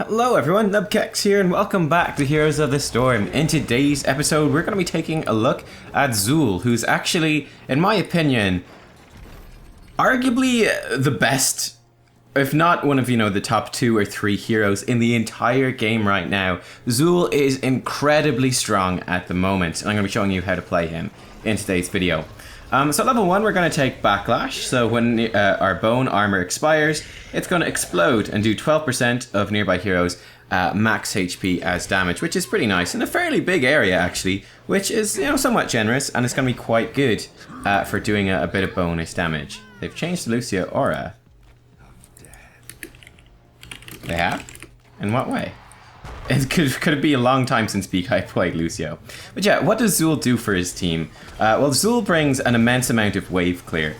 Hello everyone, Nubkeks here and welcome back to Heroes of the Storm. In today's episode we're going to be taking a look at Zul, who's actually, in my opinion, arguably the best, if not one of, the top 2 or 3 heroes in the entire game right now. Zul is incredibly strong at the moment and I'm going to be showing you how to play him in today's video. So level 1 we're going to take Backlash, so when our bone armor expires, it's going to explode and do 12% of nearby heroes max HP as damage, which is pretty nice, in a fairly big area actually, which is somewhat generous, and it's going to be quite good for doing a bit of bonus damage. They've changed Lucio aura. They have? In what way? It could be a long time since I played Lucio. But yeah, what does Zul do for his team? Well, Zul brings an immense amount of wave clear,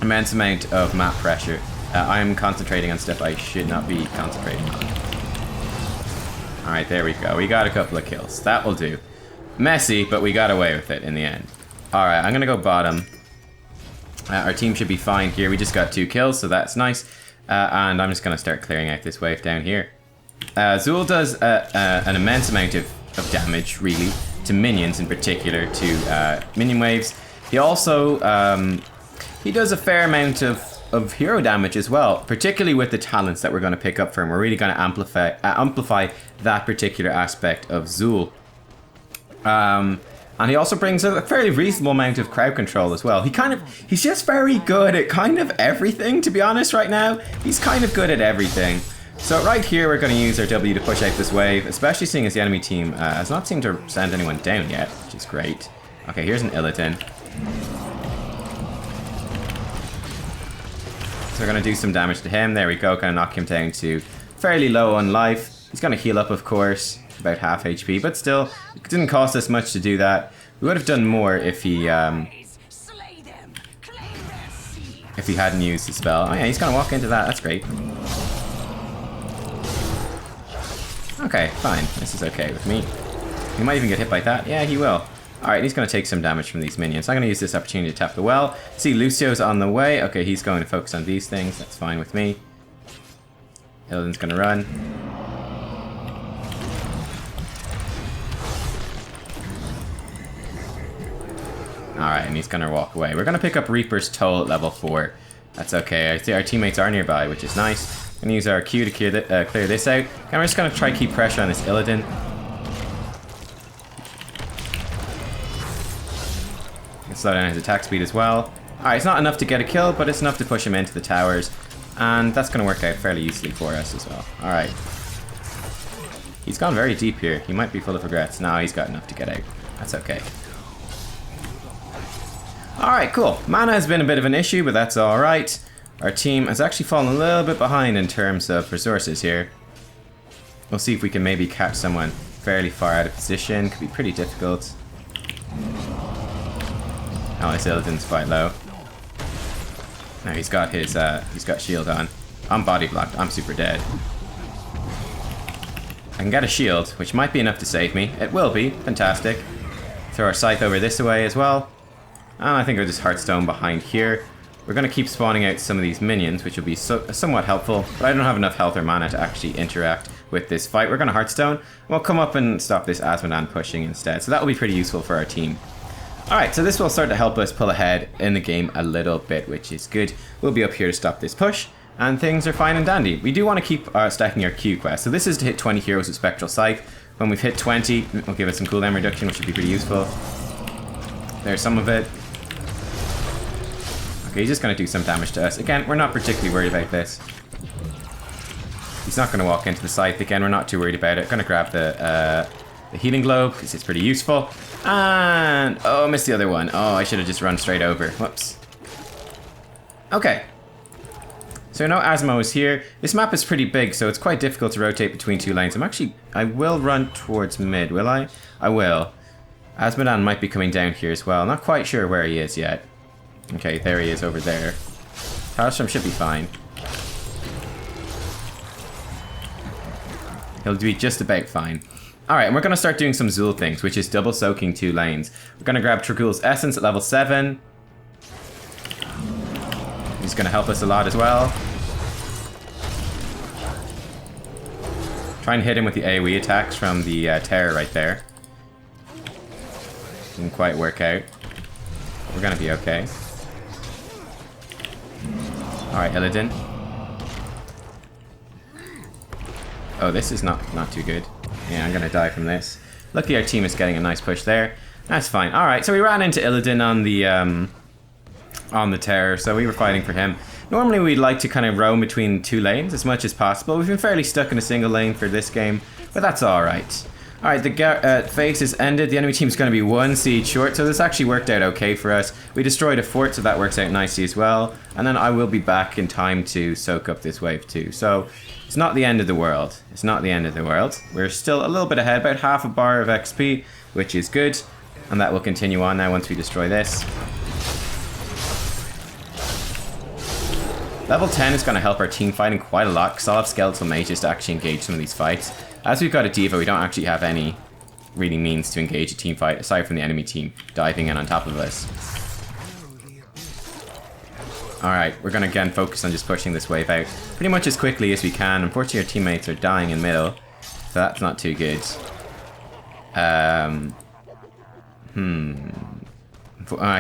immense amount of map pressure. I'm concentrating on stuff I should not be concentrating on. Alright, there we go. We got a couple of kills. That will do. Messy, but we got away with it in the end. Alright, I'm going to go bottom. Our team should be fine here. We just got 2 kills, so that's nice. And I'm just going to start clearing out this wave down here. Zul does an immense amount of damage, really, to minions in particular, to minion waves. He also he does a fair amount of hero damage as well, particularly with the talents that we're going to pick up for him. We're really going to amplify that particular aspect of Zul. And he also brings a fairly reasonable amount of crowd control as well. He's just very good at kind of everything, to be honest, right now. He's kind of good at everything. So right here we're going to use our W to push out this wave, especially seeing as the enemy team has not seemed to send anyone down yet, which is great. Okay, here's an Illidan. So we're going to do some damage to him. There we go, kind of knock him down to fairly low on life. He's going to heal up, of course, about half HP, but still, it didn't cost us much to do that. We would have done more if he hadn't used the spell. Oh yeah, he's going to walk into that, that's great. Okay, fine. This is okay with me. He might even get hit by that. Yeah, he will. Alright, he's going to take some damage from these minions. I'm going to use this opportunity to tap the well. See, Lucio's on the way. Okay, he's going to focus on these things. That's fine with me. Illidan's going to run. Alright, and he's going to walk away. We're going to pick up Reaper's Toll at level 4. That's okay. I see our teammates are nearby, which is nice. I'm going to use our Q to clear this out. And we're just going to try to keep pressure on this Illidan. Slow down his attack speed as well. Alright, it's not enough to get a kill, but it's enough to push him into the towers. And that's going to work out fairly easily for us as well. Alright. He's gone very deep here. He might be full of regrets. No, he's got enough to get out. That's okay. Alright, cool. Mana has been a bit of an issue, but that's alright. Our team has actually fallen a little bit behind in terms of resources here. We'll see if we can maybe catch someone fairly far out of position. Could be pretty difficult. Oh, his Illidan's quite low. Now he's got his shield on. I'm body blocked. I'm super dead. I can get a shield, which might be enough to save me. It will be. Fantastic. Throw our scythe over this way as well. And I think we'll just Hearthstone behind here. We're going to keep spawning out some of these minions, which will be somewhat helpful, but I don't have enough health or mana to actually interact with this fight. We're going to Hearthstone, and we'll come up and stop this Azmodan pushing instead, so that will be pretty useful for our team. Alright, so this will start to help us pull ahead in the game a little bit, which is good. We'll be up here to stop this push, and things are fine and dandy. We do want to keep stacking our Q quest, so this is to hit 20 heroes with Spectral Scythe. When we've hit 20, it'll give us some cooldown reduction, which should be pretty useful. There's some of it. Okay, he's just going to do some damage to us. Again, we're not particularly worried about this. He's not going to walk into the scythe. Again, we're not too worried about it. Going to grab the healing globe, because it's pretty useful. And, oh, I missed the other one. Oh, I should have just run straight over. Whoops. Okay. So no Asmo is here. This map is pretty big, so it's quite difficult to rotate between 2 lanes. I will run towards mid, will I? I will. Azmodan might be coming down here as well. Not quite sure where he is yet. Okay, there he is over there. Talstrom should be fine. He'll be just about fine. Alright, and we're going to start doing some Zul things, which is double soaking 2 lanes. We're going to grab Tragul's Essence at level 7. He's going to help us a lot as well. Try and hit him with the AoE attacks from the Terror right there. Didn't quite work out. We're gonna be okay. Alright, Illidan. Oh, this is not too good. Yeah, I'm gonna die from this. Luckily our team is getting a nice push there. That's fine. Alright, so we ran into Illidan on the Terror, so we were fighting for him. Normally we'd like to kind of roam between two lanes as much as possible. We've been fairly stuck in a single lane for this game, but that's alright. Alright, the phase is ended. The enemy team's going to be 1 siege short, so this actually worked out okay for us. We destroyed a fort, so that works out nicely as well. And then I will be back in time to soak up this wave too. So it's not the end of the world. It's not the end of the world. We're still a little bit ahead, about half a bar of XP, which is good. And that will continue on now once we destroy this. Level 10 is going to help our team fighting quite a lot, because I'll have skeletal mages to actually engage some of these fights. As we've got a diva, we don't actually have any really means to engage a team fight, aside from the enemy team diving in on top of us. Alright, we're going to again focus on just pushing this wave out pretty much as quickly as we can. Unfortunately, our teammates are dying in middle, so that's not too good. I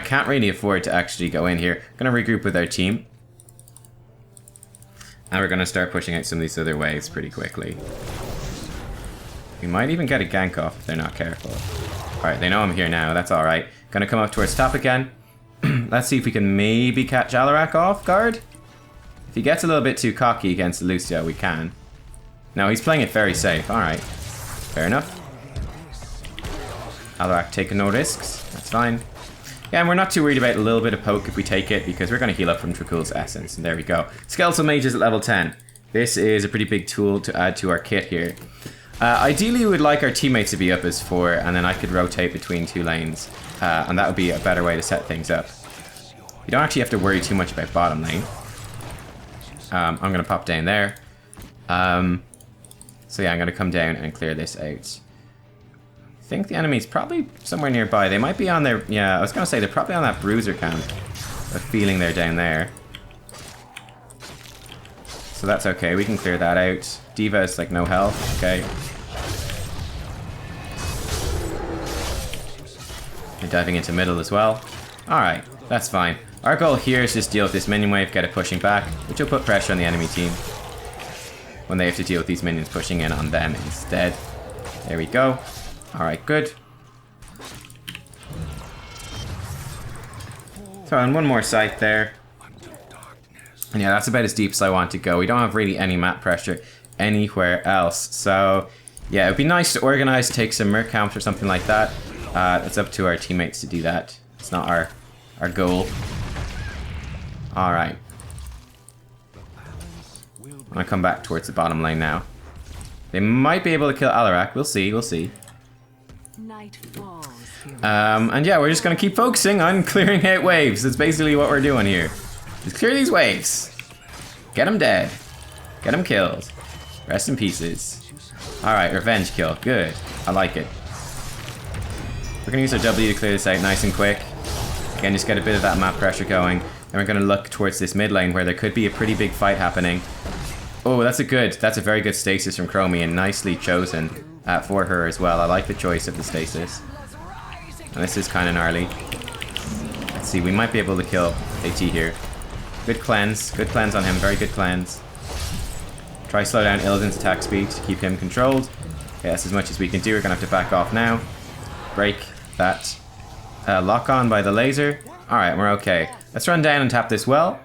can't really afford to actually go in here. I'm going to regroup with our team. And we're going to start pushing out some of these other waves pretty quickly. We might even get a gank off if they're not careful. Alright, they know I'm here now. That's alright. Gonna come up towards top again. Let's see if we can maybe catch Alarak off guard. If he gets a little bit too cocky against Lucio, we can. No, he's playing it very safe. Alright. Fair enough. Alarak taking no risks. That's fine. Yeah, and we're not too worried about a little bit of poke if we take it, because we're going to heal up from Trakul's Essence. And there we go. Skeletal Mages at level 10. This is a pretty big tool to add to our kit here. Ideally, we would like our teammates to be up as 4, and then I could rotate between 2 lanes. And that would be a better way to set things up. You don't actually have to worry too much about bottom lane. I'm going to pop down there. So yeah, I'm going to come down and clear this out. I think the enemy's probably somewhere nearby. They might be on their... Yeah, I was going to say they're probably on that bruiser camp. A feeling they're down there. So that's okay. We can clear that out. D.Va is like no health. Okay. They're diving into middle as well. Alright, that's fine. Our goal here is just deal with this minion wave, get it pushing back, which will put pressure on the enemy team when they have to deal with these minions pushing in on them instead. There we go. Alright, good. Throw in one more site there. And yeah, that's about as deep as I want to go. We don't have really any map pressure anywhere else. So yeah, it would be nice to organize, take some merc camps or something like that. It's up to our teammates to do that. It's not our goal. Alright. I'm gonna come back towards the bottom lane now. They might be able to kill Alarak. We'll see, we'll see. And yeah, we're just gonna keep focusing on clearing out waves. That's basically what we're doing here. Just clear these waves. Get them dead. Get them killed. Rest in pieces. Alright, revenge kill. Good. I like it. We're gonna use our W to clear this out nice and quick. Again, just get a bit of that map pressure going. And we're gonna look towards this mid lane where there could be a pretty big fight happening. Oh, that's a very good stasis from Chromie, and nicely chosen for her as well. I like the choice of the stasis. And this is kind of gnarly. Let's see, we might be able to kill AT here. Good cleanse on him, very good cleanse. Try slow down Illidan's attack speed to keep him controlled. Okay, that's as much as we can do. We're gonna have to back off now. Break that lock on by the laser. Alright, we're okay. Let's run down and tap this well.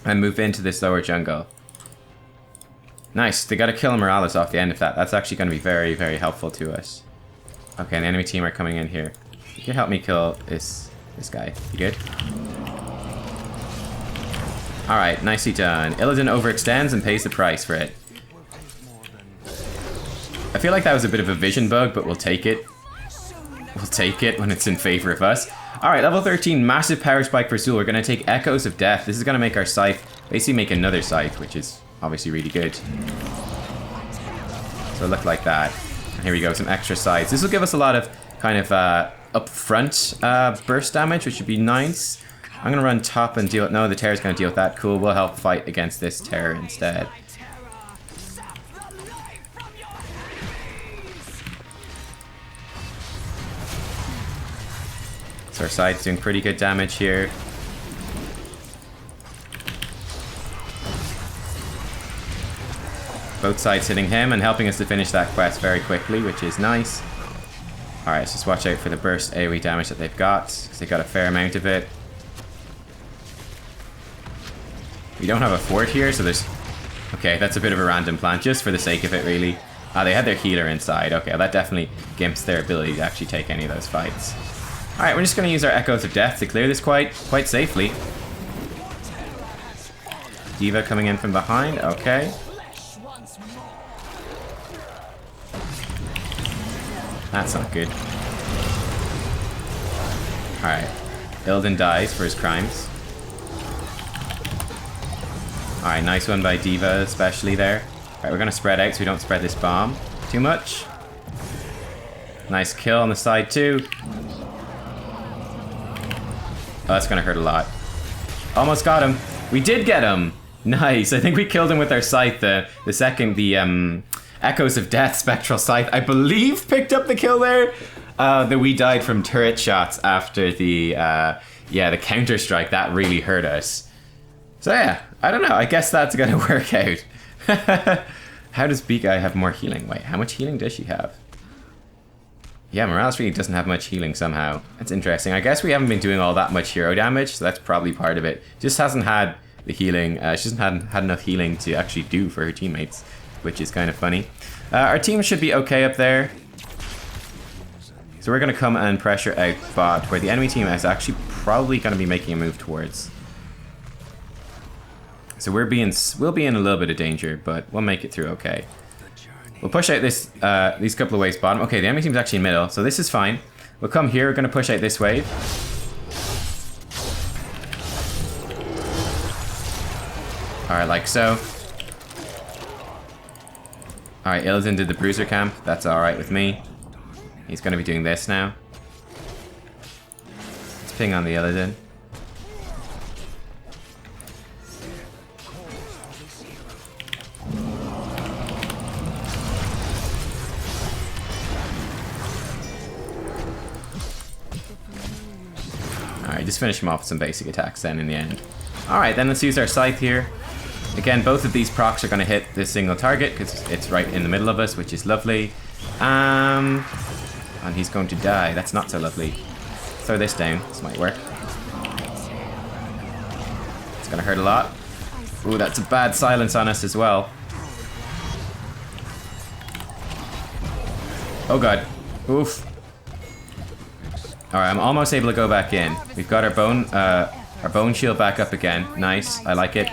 And move into this lower jungle. Nice, they gotta kill Morales off the end of that. That's actually gonna be very, very helpful to us. Okay, and the enemy team are coming in here. You can help me kill this guy. You good? Alright, nicely done. Illidan overextends and pays the price for it. I feel like that was a bit of a vision bug, but we'll take it. We'll take it when it's in favor of us. Alright, level 13, massive power spike for Zul. We're going to take Echoes of Death. This is going to make our scythe basically make another scythe, which is obviously really good. So look like that. And here we go, some extra scythes. This will give us a lot of kind of upfront burst damage, which would be nice. I'm going to run top and deal with... No, the Terror's going to deal with that. Cool, we'll help fight against this Terror instead. So our side's doing pretty good damage here. Both sides hitting him and helping us to finish that quest very quickly, which is nice. Alright, let's just watch out for the burst AoE damage that they've got, because they got a fair amount of it. We don't have a fort here, so there's... Okay, that's a bit of a random plan, just for the sake of it, really. Ah, they had their healer inside. Okay, that definitely gimps their ability to actually take any of those fights. Alright, we're just going to use our Echoes of Death to clear this quite safely. D.Va coming in from behind. Okay. That's not good. Alright. Illidan dies for his crimes. Alright, nice one by D.Va, especially there. Alright, we're gonna spread out so we don't spread this bomb too much. Nice kill on the side too. Oh, that's gonna hurt a lot. Almost got him. We did get him! Nice. I think we killed him with our scythe. The Echoes of Death Spectral Scythe, I believe, picked up the kill there. That we died from turret shots after the counter strike. That really hurt us. So yeah, I don't know. I guess that's gonna work out. How does B-Guy have more healing? Wait, how much healing does she have? Yeah, Morales really doesn't have much healing somehow. That's interesting. I guess we haven't been doing all that much hero damage, so that's probably part of it. Just hasn't had the healing. She hasn't had enough healing to actually do for her teammates, which is kind of funny. Our team should be okay up there. So we're going to come and pressure out bot, where the enemy team is actually probably going to be making a move towards. So we'll be in a little bit of danger, but we'll make it through okay. We'll push out these couple of waves bottom. Okay, the enemy team's actually in middle, so this is fine. We'll come here, we're going to push out this wave. Alright, like so. Alright, Illidan did the bruiser camp. That's alright with me. He's going to be doing this now. Let's ping on the Illidan. Alright, just finish him off with some basic attacks then in the end. Alright, then let's use our scythe here. Again, both of these procs are going to hit this single target because it's right in the middle of us, which is lovely. And he's going to die. That's not so lovely. Throw this down. This might work. It's going to hurt a lot. Ooh, that's a bad silence on us as well. Oh god. Oof. Alright, I'm almost able to go back in. We've got our bone shield back up again. Nice. I like it.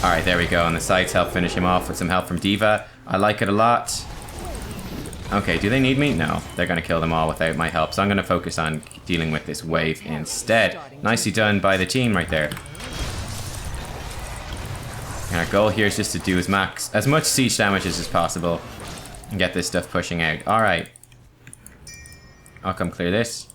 Alright, there we go, and the sides help finish him off with some help from D.Va. I like it a lot. Okay, do they need me? No, they're going to kill them all without my help, so I'm going to focus on dealing with this wave instead. Nicely done by the team right there. And our goal here is just to do as much siege damage as possible and get this stuff pushing out. Alright. I'll come clear this.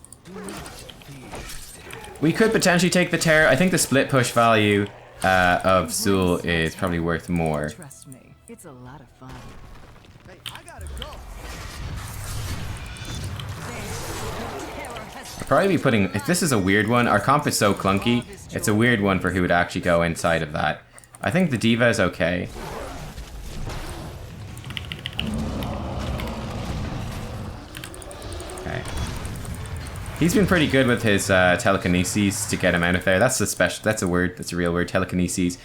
We could potentially take the tower. I think the split push value of Zul is probably worth more. Trust me, it's a lot of fun. Hey, I gotta go. I'll probably be putting... If this is a weird one, our comp is so clunky, it's a weird one for who would actually go inside of that. I think the D.Va is okay. Okay. He's been pretty good with his telekinesis to get him out of there. That's a word. That's a real word. Telekinesis.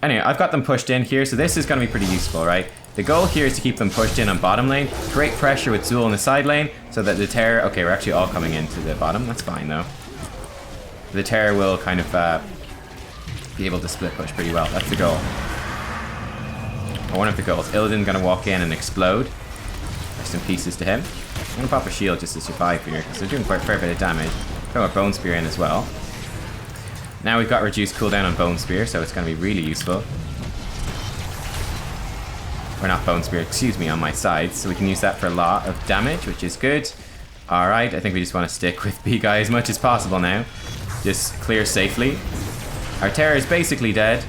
Anyway, I've got them pushed in here, so this is going to be pretty useful, right? The goal here is to keep them pushed in on bottom lane, create pressure with Zul in the side lane, so that the Terror... Okay, we're actually all coming into the bottom. That's fine, though. The Terror will kind of be able to split push pretty well. That's the goal. Or one of the goals. Illidan going to walk in and explode. Rest in pieces to him. I'm going to pop a shield just to survive here, because they're doing quite a fair bit of damage. Throw a Bone Spear in as well. Now we've got reduced cooldown on Bone Spear, so it's going to be really useful. Or not Bone Spear, excuse me, on my side. So we can use that for a lot of damage, which is good. Alright, I think we just want to stick with B-Guy as much as possible now. Just clear safely. Our Terror is basically dead.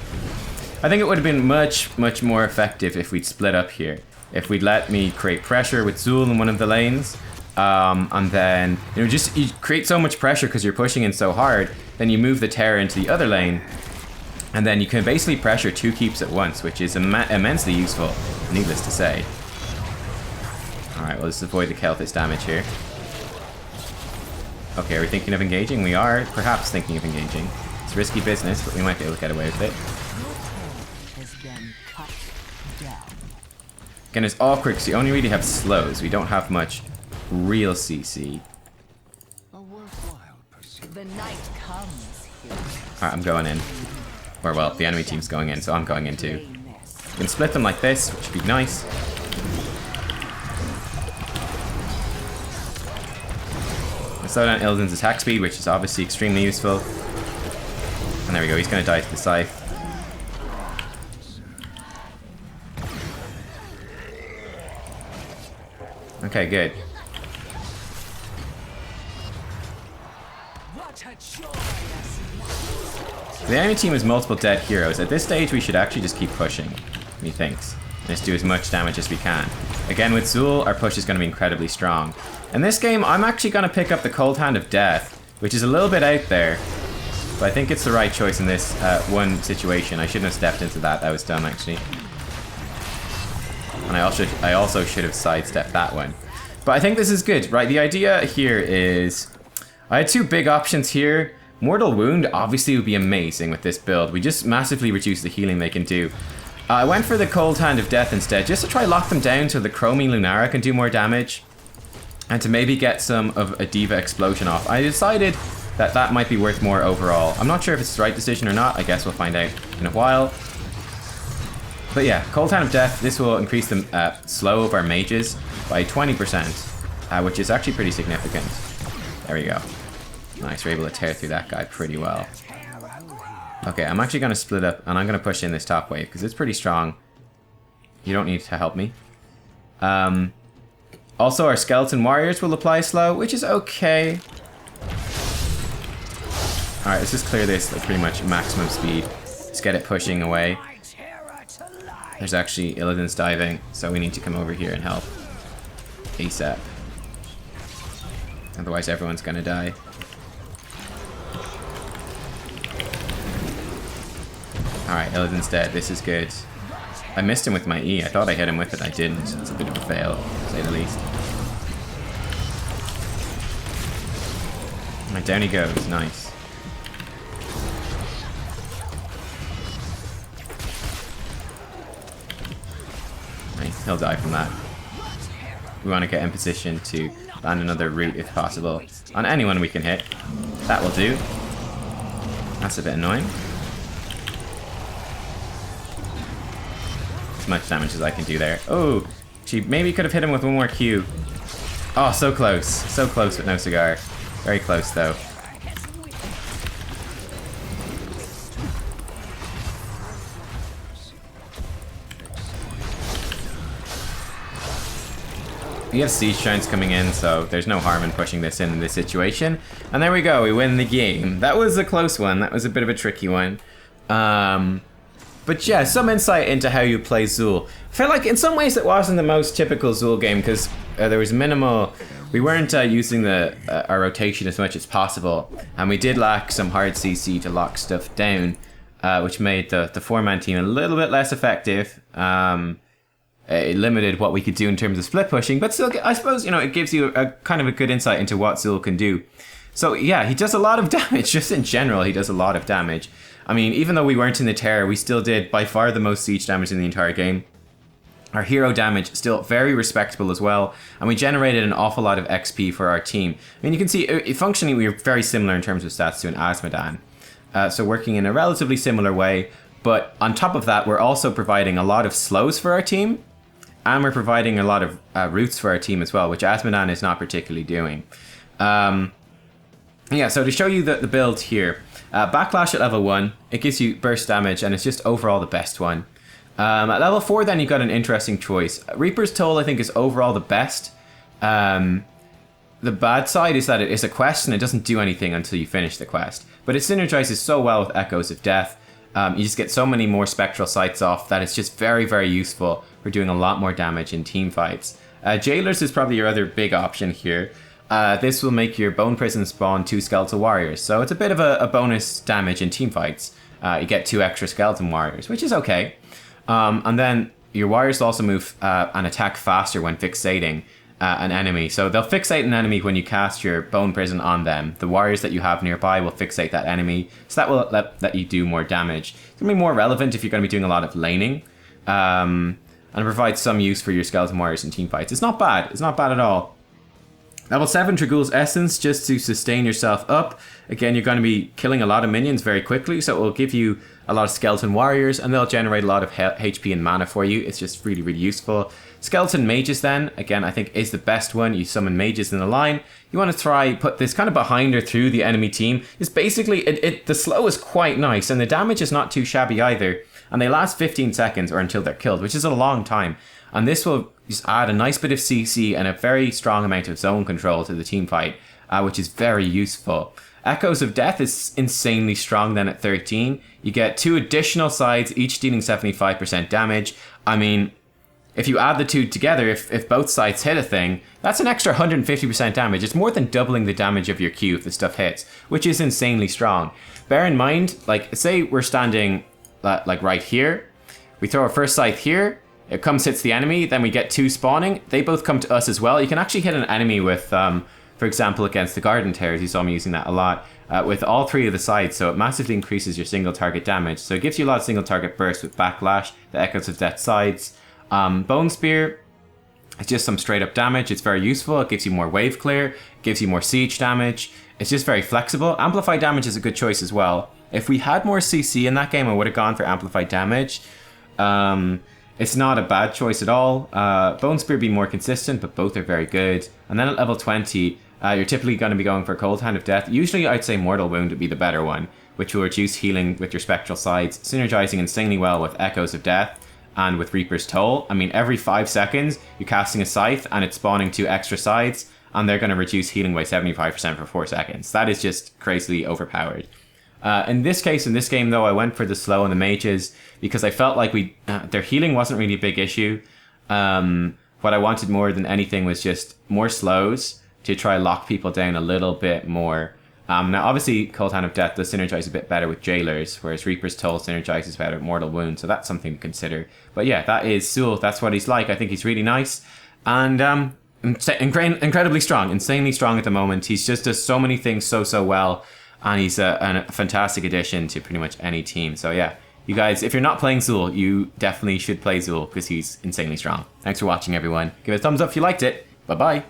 I think it would have been much, much more effective if we'd split up here. If we'd let me create pressure with Zul in one of the lanes, And then, just you create so much pressure because you're pushing in so hard. Then you move the Terra into the other lane. And then you can basically pressure 2 keeps at once, which is immensely useful, needless to say. Alright, well, let's avoid the Kelthis damage here. Okay, are we thinking of engaging? We are perhaps thinking of engaging. It's risky business, but we might be able to get away with it. Again, it's all quicks. We only really have slows. We don't have much real CC. The night comes here. Alright, I'm going in. Or, well, the enemy team's going in, so I'm going in too. We can split them like this, which would be nice. And slow down Illidan's attack speed, which is obviously extremely useful. And there we go, he's going to die to the scythe. Okay, good. The enemy team has multiple dead heroes. At this stage, we should actually just keep pushing, methinks. And just do as much damage as we can. Again, with Zul, our push is going to be incredibly strong. In this game, I'm actually going to pick up the Cold Hand of Death, which is a little bit out there. But I think it's the right choice in this one situation. I shouldn't have stepped into that. That was dumb, actually. And I also should have sidestepped that one. But I think this is good, right? The idea here is... I had 2 big options here. Mortal Wound obviously would be amazing with this build. We just massively reduce the healing they can do. I went for the Cold Hand of Death instead, just to try lock them down so the Chromie Lunara can do more damage. And to maybe get some of a Diva Explosion off. I decided that that might be worth more overall. I'm not sure if it's the right decision or not. I guess we'll find out in a while. But yeah, Cold Hand of Death, this will increase the slow of our mages by 20%, which is actually pretty significant. There we go. Nice, we're able to tear through that guy pretty well. Okay, I'm actually going to split up, and I'm going to push in this top wave, because it's pretty strong. You don't need to help me. Also, our Skeleton Warriors will apply slow, which is okay. Alright, let's just clear this at pretty much maximum speed. Let's get it pushing away. There's actually Illidan's diving, so we need to come over here and help. ASAP. Otherwise, everyone's going to die. Alright, Illidan's dead. This is good. I missed him with my E. I thought I hit him with it. I didn't. It's a bit of a fail, to say the least. Alright, down he goes. Nice. Nice. He'll die from that. We want to get in position to land another root if possible on anyone we can hit. That will do. That's a bit annoying. As much damage as I can do there. Oh, she maybe could have hit him with one more Q. Oh, so close. So close with no cigar. Very close, though. We have Siege Giants coming in, so there's no harm in pushing this in this situation. And there we go, we win the game. That was a close one. That was a bit of a tricky one. But yeah, some insight into how you play Zul. I felt like in some ways it wasn't the most typical Zul game because there was minimal... We weren't using our rotation as much as possible. And we did lack some hard CC to lock stuff down, which made the 4-man team a little bit less effective. It limited what we could do in terms of split pushing, but still, I suppose, it gives you a kind of a good insight into what Zul can do. So yeah, he does a lot of damage. Just in general, he does a lot of damage. I mean, even though we weren't in the Terror, we still did by far the most siege damage in the entire game. Our hero damage still very respectable as well, and we generated an awful lot of XP for our team. I mean, you can see, functionally, we are very similar in terms of stats to an Azmodan. So working in a relatively similar way, but on top of that, we're also providing a lot of slows for our team, and we're providing a lot of roots for our team as well, which Azmodan is not particularly doing. Yeah, so to show you the build here, Backlash at level 1, it gives you burst damage, and it's just overall the best one. At level 4 then you've got an interesting choice. Reaper's Toll I think is overall the best. The bad side is that it is a quest and it doesn't do anything until you finish the quest. But it synergizes so well with Echoes of Death. You just get so many more spectral sights off that it's just very, very useful for doing a lot more damage in team fights. Jailers is probably your other big option here. This will make your Bone Prison spawn 2 Skeletal Warriors, so it's a bit of a bonus damage in team fights. You get 2 extra Skeleton Warriors, which is okay. And then your Warriors will also move and attack faster when fixating an enemy. So they'll fixate an enemy when you cast your Bone Prison on them. The Warriors that you have nearby will fixate that enemy, so that will let you do more damage. It's going to be more relevant if you're going to be doing a lot of laning. And provide some use for your Skeleton Warriors in team fights. It's not bad. It's not bad at all. Level 7 Dragool's Essence, just to sustain yourself up. Again, you're going to be killing a lot of minions very quickly, so it will give you a lot of Skeleton Warriors, and they'll generate a lot of HP and mana for you. It's just really, really useful. Skeleton Mages then, again, I think is the best one. You summon Mages in the line. You want to try put this kind of behind or through the enemy team. It's basically, the slow is quite nice, and the damage is not too shabby either. And they last 15 seconds or until they're killed, which is a long time. And this will just add a nice bit of CC and a very strong amount of zone control to the team fight, which is very useful. Echoes of Death is insanely strong then at 13. You get 2 additional sides, each dealing 75% damage. I mean, if you add the 2 together, if both sides hit a thing, that's an extra 150% damage. It's more than doubling the damage of your Q if the stuff hits, which is insanely strong. Bear in mind, like, say we're standing like right here. We throw our first scythe here. It comes, hits the enemy, then we get 2 spawning. They both come to us as well. You can actually hit an enemy with, for example, against the Garden Tears. You saw me using that a lot. With all 3 of the sides, so it massively increases your single target damage. So it gives you a lot of single target bursts with Backlash, the Echoes of Death sides. Bone Spear, it's just some straight up damage. It's very useful. It gives you more wave clear. It gives you more siege damage. It's just very flexible. Amplified damage is a good choice as well. If we had more CC in that game, I would have gone for amplified damage. It's not a bad choice at all. Bone Spear be more consistent, but both are very good. And then at level 20, you're typically going to be going for Cold Hand of Death. Usually I'd say Mortal Wound would be the better one, which will reduce healing with your spectral sides, synergizing insanely well with Echoes of Death and with Reaper's Toll. I mean, every 5 seconds, you're casting a Scythe and it's spawning 2 extra sides, and they're going to reduce healing by 75% for 4 seconds. That is just crazily overpowered. In this case, in this game though, I went for the slow and the mages because I felt like their healing wasn't really a big issue. What I wanted more than anything was just more slows to try lock people down a little bit more. Now obviously Cold Hand of Death does synergize a bit better with Jailers, whereas Reaper's Toll synergizes better with Mortal Wound, so that's something to consider. But yeah, that is Zool. That's what he's like. I think he's really nice and incredibly strong, insanely strong at the moment. He's just does so many things so well. And he's a fantastic addition to pretty much any team. So yeah, you guys, if you're not playing Zool, you definitely should play Zool because he's insanely strong. Thanks for watching, everyone. Give it a thumbs up if you liked it. Bye-bye.